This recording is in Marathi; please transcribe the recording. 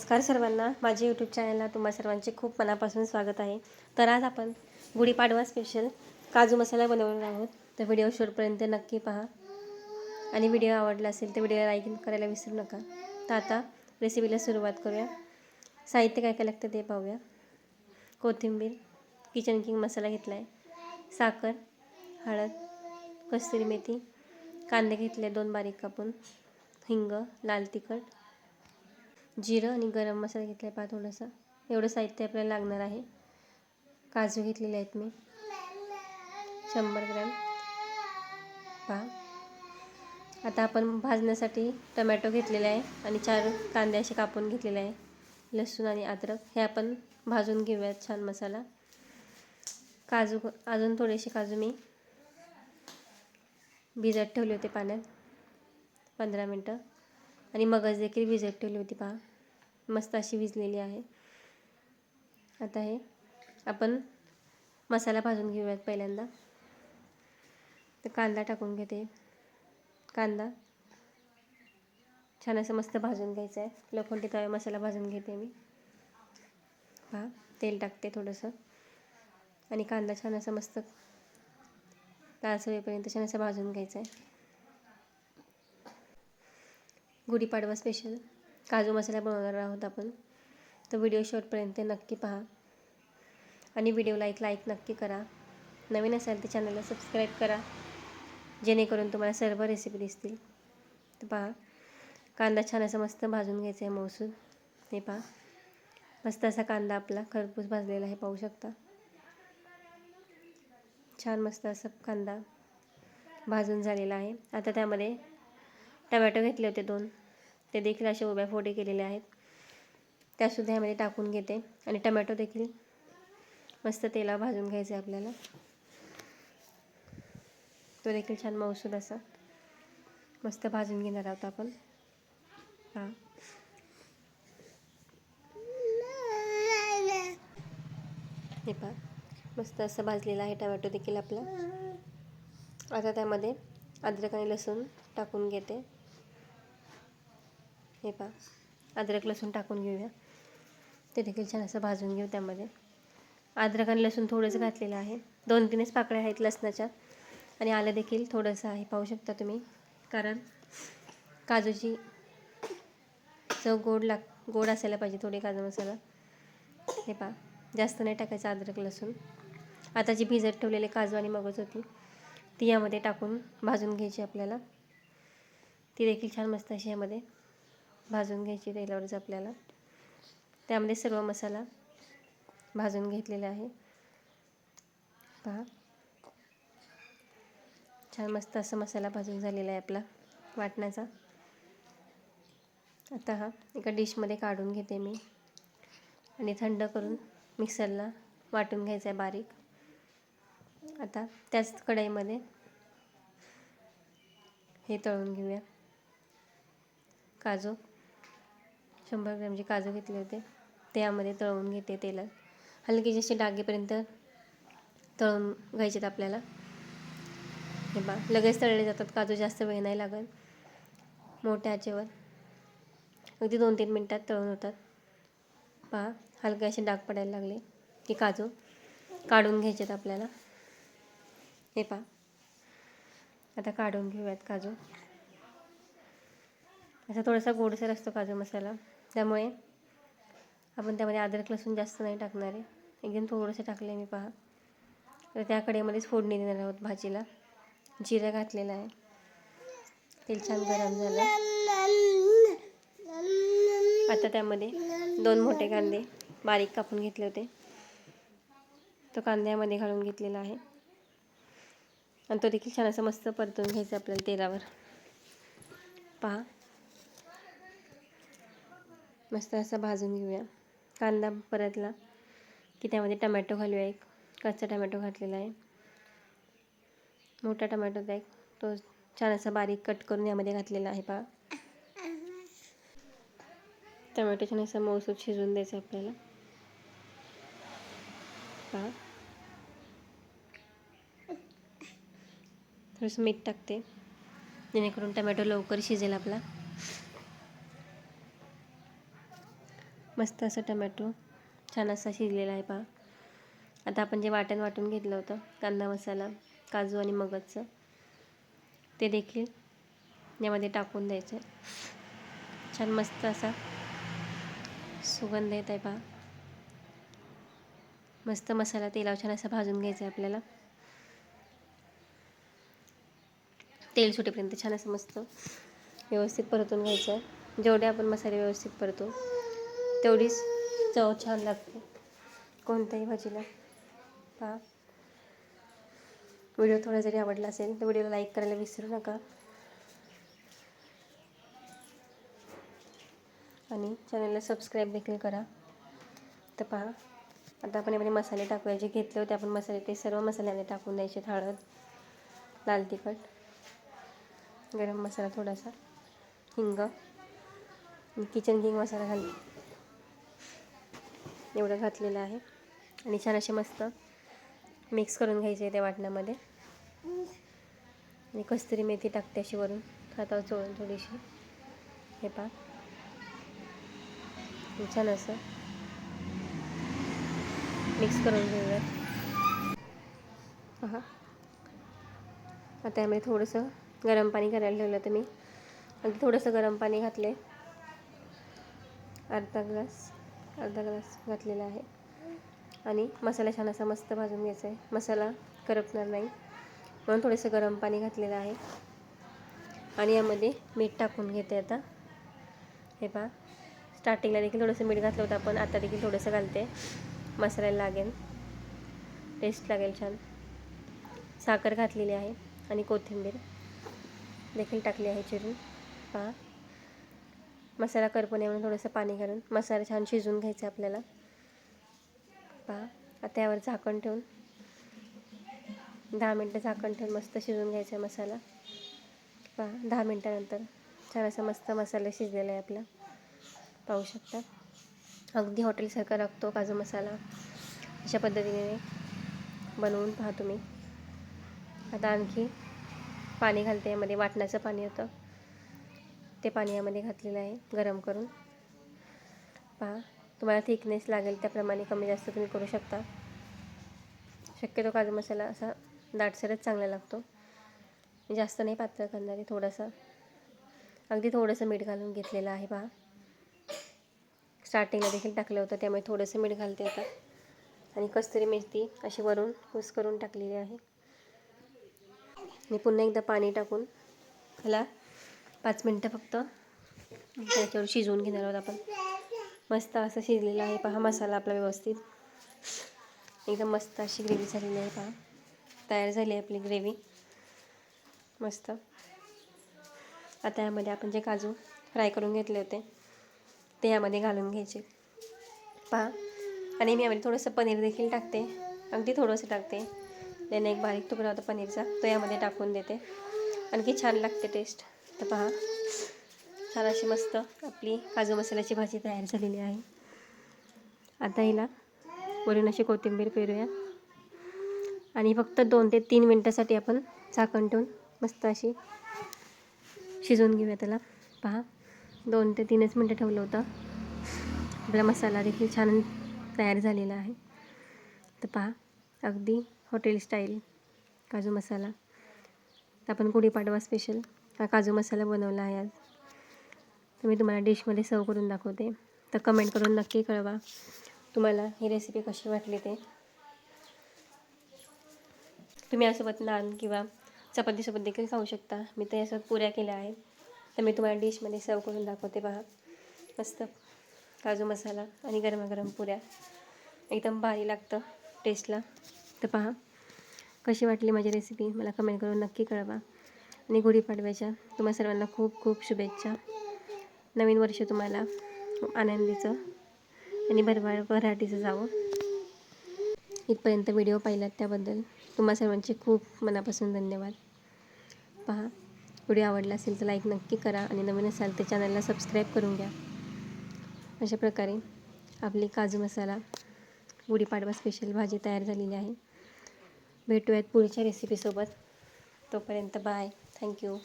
नमस्कार सर्वांना, माझे यूट्यूब चॅनलला तुम्हा सर्वांचे खूप मनापासून स्वागत आहे. तर आज आपण गुढीपाडवा स्पेशल काजू मसाला बनवणार आहोत. तर व्हिडिओ शेवटपर्यंत नक्की पहा आणि व्हिडिओ आवडला असेल तर व्हिडिओला लाईक करायला विसरू नका. तर आता रेसिपीला सुरुवात करूया. साहित्य काय काय लागतं ते पाहूया. कोथिंबीर, किचन किंग मसाला घेतला आहे, साखर, हळद, कस्तुरी मेथी, कांदे घेतले 2 बारीक कापून, हिंग, लाल तिखट, जिरं आणि गरम मसाला घेतला आहे पहा थोडासा. एवढं साहित्य आपल्याला लागणार आहे. काजू घेतलेले आहेत मी 100 ग्रॅम पहा. आता आपण भाजण्यासाठी टमॅटो घेतलेला आहे आणि 4 कांदे असे कापून घेतलेले आहे. लसूण आणि अद्रक हे आपण भाजून घेऊयात छान मसाला. काजू अजून थोडेसे काजू मी भिजत ठेवले होते पाण्यात 15 मिनटं आणि मगज देखील भिजत ठेवली होती पहा. मस्त अशी भिजलेली आहे. आता हे आपण मसाला भाजून घेऊयात पहिल्यांदा. तर कांदा टाकून घेते. कांदा छान असं मस्त भाजून घ्यायचा आहे. लोखंडी तव्यावर मसाला भाजून घेते मी पहा. तेल टाकते थोडंसं आणि कांदा छान असं मस्त लालसर होईपर्यंत छान असं भाजून घ्यायचं आहे. गुढीपाडवा स्पेशल काजू मसाला बनवणार आहोत आपण. तर व्हिडिओ शेवटपर्यंत नक्की पहा आणि व्हिडिओला एक लाईक नक्की करा. नवीन असाल तर चॅनलला सबस्क्राईब करा जेणेकरून तुम्हाला सर्व रेसिपी दिसतील. तर पहा कांदा छान असा मस्त भाजून घ्यायचा आहे मऊसूद. हे पहा मस्त असा कांदा आपला खरपूस भाजलेला आहे पाहू शकता. छान मस्त असा कांदा भाजून झालेला आहे. आता त्यामध्ये टमॅटो घेतले होते 2, ते देखील असे उभ्या फोडी केलेले आहेत. त्यासुद्धा ह्यामध्ये टाकून घेते आणि टमॅटो देखील मस्त तेलावर भाजून घ्यायचं आहे आपल्याला. तो देखील छान मऊसूद असा मस्त भाजून घेणार आहोत आपण. हां हे पहा मस्त असं भाजलेला आहे टमॅटो देखील आपला. आता त्यामध्ये अद्रक आणि लसूण टाकून घेते. हे पहा अद्रक लसूण टाकून घेऊया. ते देखील छान असं भाजून घेऊ. त्यामध्ये अद्रक आणि लसूण थोडंसं घातलेलं आहे. 2-3च पाकळ्या आहेत लसणाच्या आणि आलं देखील थोडंसं आहे पाहू शकता तुम्ही. कारण काजूची चव गोड असायला पाहिजे थोडी काजू मसाला. हे पहा जास्त नाही टाकायचं अद्रक लसूण. आता जी भिजत ठेवलेले काजू आणि मगज होती ती यामध्ये टाकून भाजून घ्यायची आपल्याला. ती देखील छान मस्त अशी यामध्ये भाजून घ्यायची तेलावरच आपल्याला. त्यामध्ये सर्व मसाला भाजून घेतलेला आहे पहा. छान मस्त असा मसाला भाजून झालेला आहे आपला वाटण्याचा. आता हा एका डिशमध्ये काढून घेते मी आणि थंड करून मिक्सरला वाटून घ्यायचा आहे बारीक. आता त्याच कढईमध्ये हे तळून घेऊया. काजू 100 ग्रॅमचे काजू घेतले होते ते यामध्ये तळून घेते तेलात. हलके जसे डागेपर्यंत तळून घ्यायचे आहेत आपल्याला. हे बा लगेच तळले जातात काजू, जास्त वेळ नाही लागत. मोठ्या आचेवर अगदी 2-3 मिनटात तळून होतात पहा. हलके असे डाग पडायला लागले की काजू काढून घ्यायचे आहेत आपल्याला. हे पहा आता काढून घेऊयात काजू. असा थोडासा गोडसर असतो काजू मसाला, त्यामुळे आपण त्यामध्ये अद्रक लसूण जास्त नाही टाकणार आहे. एकदम थोडंसं टाकलं आहे मी पहा. तर त्या कढईमध्येच फोडणी देणार आहोत भाजीला. जिरं घातलेलं आहे. तेल छान गरम झालं. आता त्यामध्ये 2 मोठे कांदे बारीक कापून घेतले होते तो कांद्यामध्ये घालून घेतलेला आहे आणि तो देखील छान असं मस्त परतून घ्यायचा आपल्याला तेलावर पहा. मस्त असा भाजून घेऊया. कांदा परतला की त्यामध्ये टमॅटो घालूया. एक कच्चा टमॅटो घातलेला आहे. मोठा टमॅटो आहे तो छान असा बारीक कट करून यामध्ये घातलेला आहे पहा. टमॅटो छान असा मऊसूद शिजवून द्यायचा आपल्याला पहा. थोडंसं मीठ टाकते जेणेकरून टमॅटो लवकर शिजेल आपला. मस्त असं टमॅटो छान असा शिजलेला आहे पहा. आता आपण जे वाटून घेतलं होतं कांदा मसाला, काजू आणि मगजचं, ते देखील यामध्ये टाकून द्यायचं. छान मस्त असा सुगंध येत आहे पहा. मस्त मसाला तेलावर छान असा भाजून घ्यायचा आहे आपल्याला. तेल सुटेपर्यंत छान असं मस्त व्यवस्थित परतून घ्यायचं आहे. जेवढे आपण मसाले व्यवस्थित परतू तेवढीच चव छान लागते कोणत्याही भाजीला पहा. व्हिडिओ थोडा जरी आवडला असेल तर व्हिडिओला लाईक करायला विसरू नका आणि चॅनलला सबस्क्राईब देखील करा. तर पहा आता आपण यामध्ये मसाले टाकूया. जे घेतले होते आपण मसाले ते सर्व मसाल्यामध्ये टाकून द्यायचे. हळद, लाल तिखट, गरम मसाला थोडासा, हिंग आणि किचन किंग मसाला एवढं घातलेलं आहे. आणि छान असे मस्त मिक्स करून घ्यायचे त्या वाटणामध्ये. आणि कस्तुरी मेथी टाकते अशी वरून हातावर चोळून थोडीशी. हे पहा छान असं मिक्स करून घेऊयात. पहा आता यामध्ये थोडंसं गरम पाणी करायला ठेवलं होतं मी. अगदी थोडंसं गरम पाणी घातले. अर्धा ग्लास घातलेला आहे. आणि मसाला छान असा मस्त भाजून घ्यायचा आहे. मसाला करपणार नाही म्हणून थोडंसं गरम पाणी घातलेलं आहे. आणि यामध्ये मीठ टाकून घेते आता. हे पहा स्टार्टिंगला देखील थोडंसं मीठ घातलं होतं आपण, आता देखील थोडंसं घालते. मसाल्याला लागेल, टेस्ट लागेल छान. साखर घातलेली आहे आणि कोथिंबीर देखील टाकली आहे चिरून. पहा मसाला करपू नये म्हणून थोडंसं पाणी घालून मसाला छान शिजवून घ्यायचा आपल्याला. पहा आता यावर झाकण ठेवून 10 मिनटं झाकण ठेवून मस्त शिजवून घ्यायचा मसाला. पहा 10 मिनटानंतर छान असा मस्त मसाला शिजलेला आहे आपला. पाहू शकता अगदी हॉटेलसारखा लागतो काजू मसाला. अशा पद्धतीने बनवून पहा तुम्ही. आता आणखी पाणी घालते यामध्ये. वाटणाचं पाणी होतं ते पाणी यामध्ये घातलेलं आहे गरम करून. पहा तुम्हाला थिकनेस लागेल त्याप्रमाणे कमी जास्त तुम्ही करू शकता. शक्यतो काजू मसाला असा दाटसरच चांगला लागतो. जास्त नाही पातळ करणारी, थोडंसं अगदी थोडंसं मीठ घालून घेतलेलं आहे. पहा स्टार्टिंगला देखील टाकलं होतं त्यामुळे थोडंसं मीठ घालते आता. आणि कस्तुरी मेथी अशी वरून कुस करून टाकलेली आहे. आणि पुन्हा एकदा पाणी टाकून ह्याला 5 मिनटं फक्त त्याच्यावर शिजवून घेणार आहोत आपण. मस्त असं शिजलेलं आहे पहा मसाला आपला व्यवस्थित. एकदम मस्त अशी ग्रेव्ही झालेली आहे. पहा तयार झाली आहे आपली ग्रेव्ही मस्त. आता यामध्ये आपण जे काजू फ्राय करून घेतले होते ते यामध्ये घालून घ्यायचे. पहा आणि मी यामध्ये थोडंसं पनीर देखील टाकते. अगदी थोडंसं टाकते. त्याने एक बारीक तुकडा होता पनीरचा तो यामध्ये टाकून देते. आणखी छान लागते टेस्ट. तर पहा छान अशी मस्त आपली काजू मसाल्याची भाजी तयार झालेली आहे. आता हिला वरून अशी कोथिंबीर पेरूया. आणि फक्त 2 ते 3 मिनटासाठी आपण झाकण ठेवून मस्त अशी शिजवून घेऊया त्याला. पहा 2 ते 3च मिनटं ठेवलं होतं. आपला मसाला देखील छान तयार झालेला आहे. तर पहा अगदी हॉटेल स्टाईल काजू मसाला. तर आपण गुढीपाडवा स्पेशल हा काजू मसाला बनवला आहे आज. तर मी तुम्हाला डिशमध्ये सर्व करून दाखवते. तर कमेंट करून नक्की कळवा तुम्हाला ही रेसिपी कशी वाटली ते. तुम्ही यासोबत नान किंवा चपातीसोबत देखील खाऊ शकता. मी तर यासोबत पुऱ्या केल्या आहेत. तर मी तुम्हाला डिशमध्ये सर्व करून दाखवते. पहा मस्त काजू मसाला आणि गरमागरम पुऱ्या एकदम भारी लागतं टेस्टला. तर पहा कशी वाटली माझी रेसिपी मला कमेंट करून नक्की कळवा. आणि गुढीपाडव्याच्या तुम्हा सर्वांना खूप खूप शुभेच्छा. नवीन वर्ष तुम्हाला आनंदीचं आणि भरभराटीचं जावं. इथपर्यंत व्हिडिओ पाहिलात त्याबद्दल तुम्हा सर्वांचे खूप मनापासून धन्यवाद. पहा व्हिडिओ आवडला असेल तर लाईक नक्की करा आणि नवीन असाल तर चॅनलला सबस्क्राईब करून घ्या. अशा प्रकारे आपली काजू मसाला गुढीपाडवा स्पेशल भाजी तयार झालेली आहे. भेटूयात पुढच्या रेसिपीसोबत. तोपर्यंत बाय. थँक्यू.